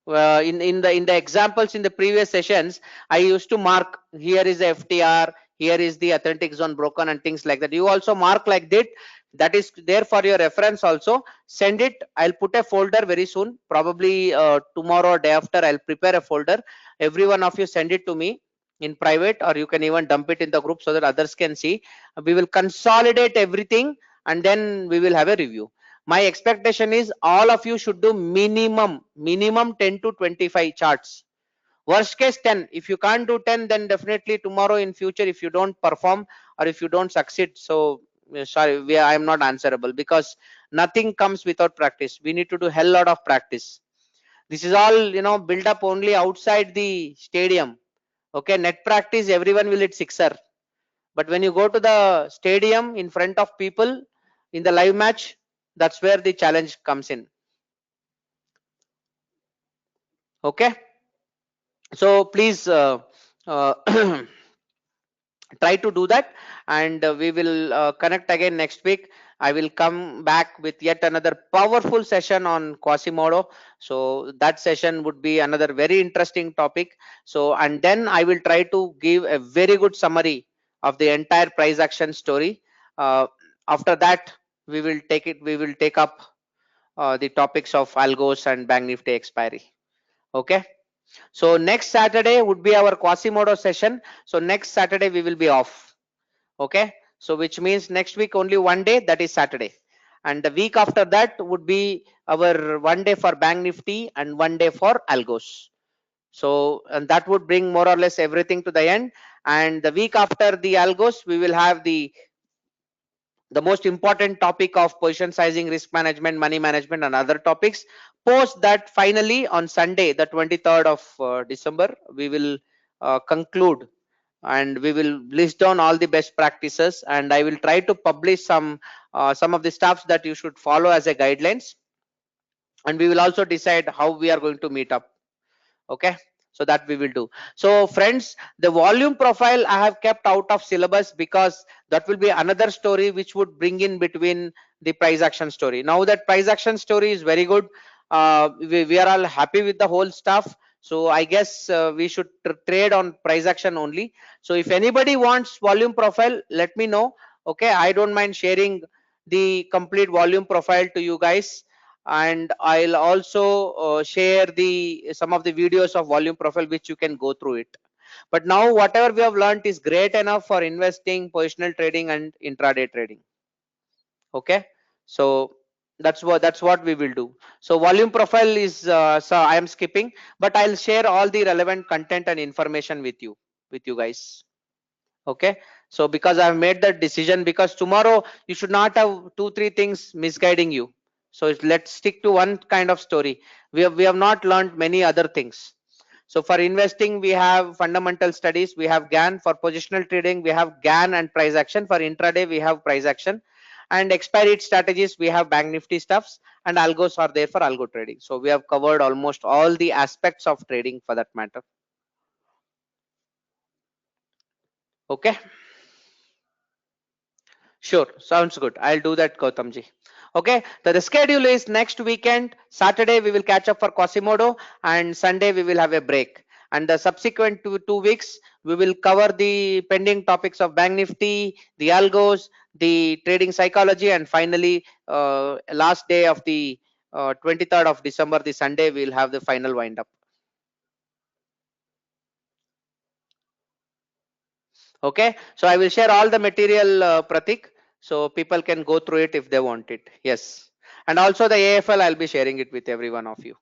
In the examples in the previous sessions, I used to mark, here is the FTR, here is the authentic zone broken, and things like that. You also mark like that. That is there for your reference also. Send it. I'll put a folder very soon, probably tomorrow or day after. I'll prepare a folder. Every one of you send it to me in private, or you can even dump it in the group so that others can see. We will consolidate everything, and then we will have a review. My expectation is all of you should do minimum 10 to 25 charts. Worst case 10. If you can't do 10, then definitely tomorrow in future, if you don't perform or if you don't succeed, so sorry, I am not answerable, because nothing comes without practice. We need to do hell lot of practice. This is all, build up only outside the stadium. Okay, net practice, everyone will hit sixer. But when you go to the stadium in front of people in the live match, that's where the challenge comes in. Okay, so please uh, try to do that, and we will connect again next week. I will come back with yet another powerful session on Quasimodo. So that session would be another very interesting topic. So, and then I will try to give a very good summary of the entire price action story. After that, we will take up the topics of algos and bank nifty expiry. Okay, so next Saturday would be our Quasimodo session. So next Saturday we will be off. Okay, so which means next week only one day, that is Saturday, and the week after that would be our one day for bank nifty and one day for algos. So, and that would bring more or less everything to the end. And the week after the algos, we will have the most important topic of position sizing, risk management, money management, and other topics. Post that, finally on Sunday, the 23rd of December, we will conclude, and we will list down all the best practices, and I will try to publish some of the stuffs that you should follow as a guidelines, and we will also decide how we are going to meet up. Okay, so that we will do. So friends, the volume profile I have kept out of syllabus, because that will be another story which would bring in between the price action story. Now that price action story is very good, we are all happy with the whole stuff. So I guess we should trade on price action only. So if anybody wants volume profile, let me know. Okay, I don't mind sharing the complete volume profile to you guys, and I'll also share the some of the videos of volume profile which you can go through it. But now whatever we have learned is great enough for investing, positional trading, and intraday trading. Okay, so that's what we will do. So volume profile is so I am skipping, but I'll share all the relevant content and information with you guys. Okay, so because I've made that decision, because tomorrow you should not have 2 3 things misguiding you. So let's stick to one kind of story. We have not learned many other things. So for investing, we have fundamental studies, we have GAN. For positional trading, we have GAN and price action. For intraday, we have price action, and expiry strategies, we have bank nifty stuffs, and algos are there for algo trading. So we have covered almost all the aspects of trading for that matter. Okay, sure, sounds good. I'll do that, Gautamji. Okay, the schedule is next weekend. Saturday we will catch up for Quasimodo, and Sunday we will have a break. And the subsequent 2 weeks we will cover the pending topics of Bank Nifty, the algos, the trading psychology, and finally last day of the 23rd of December, the Sunday, we will have the final wind up. Okay, so I will share all the material, Pratik, so people can go through it if they want it. Yes, and also the AFL, I'll be sharing it with every one of you.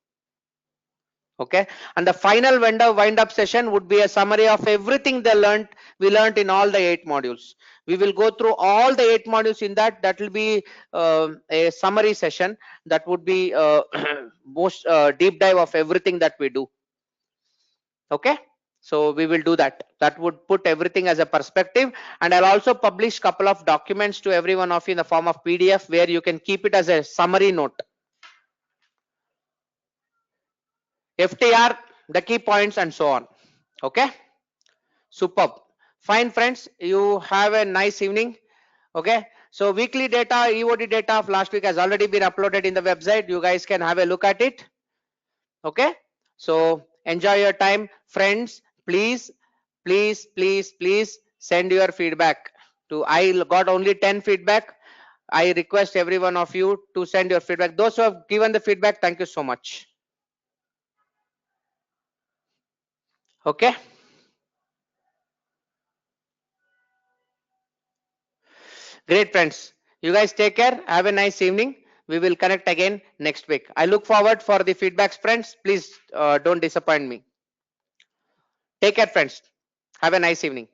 Okay, and the final wind up session would be a summary of everything we learned in all the 8 modules. We will go through all the 8 modules. In that will be a summary session that would be most deep dive of everything that we do. Okay, So we will do that. That would put everything as a perspective, and I'll also publish couple of documents to every one of you in the form of PDF where you can keep it as a summary note. FTR, the key points and so on. Okay, superb. Fine friends, you have a nice evening. Okay, so weekly data, EOD data of last week has already been uploaded in the website. You guys can have a look at it. Okay, so enjoy your time friends. Please send your feedback to, I got only 10 feedback. I request every one of you to send your feedback. Those who have given the feedback, thank you so much. Okay, great friends, you guys take care, have a nice evening. We will connect again next week. I look forward for the feedbacks friends. Please don't disappoint me. Take care friends, have a nice evening.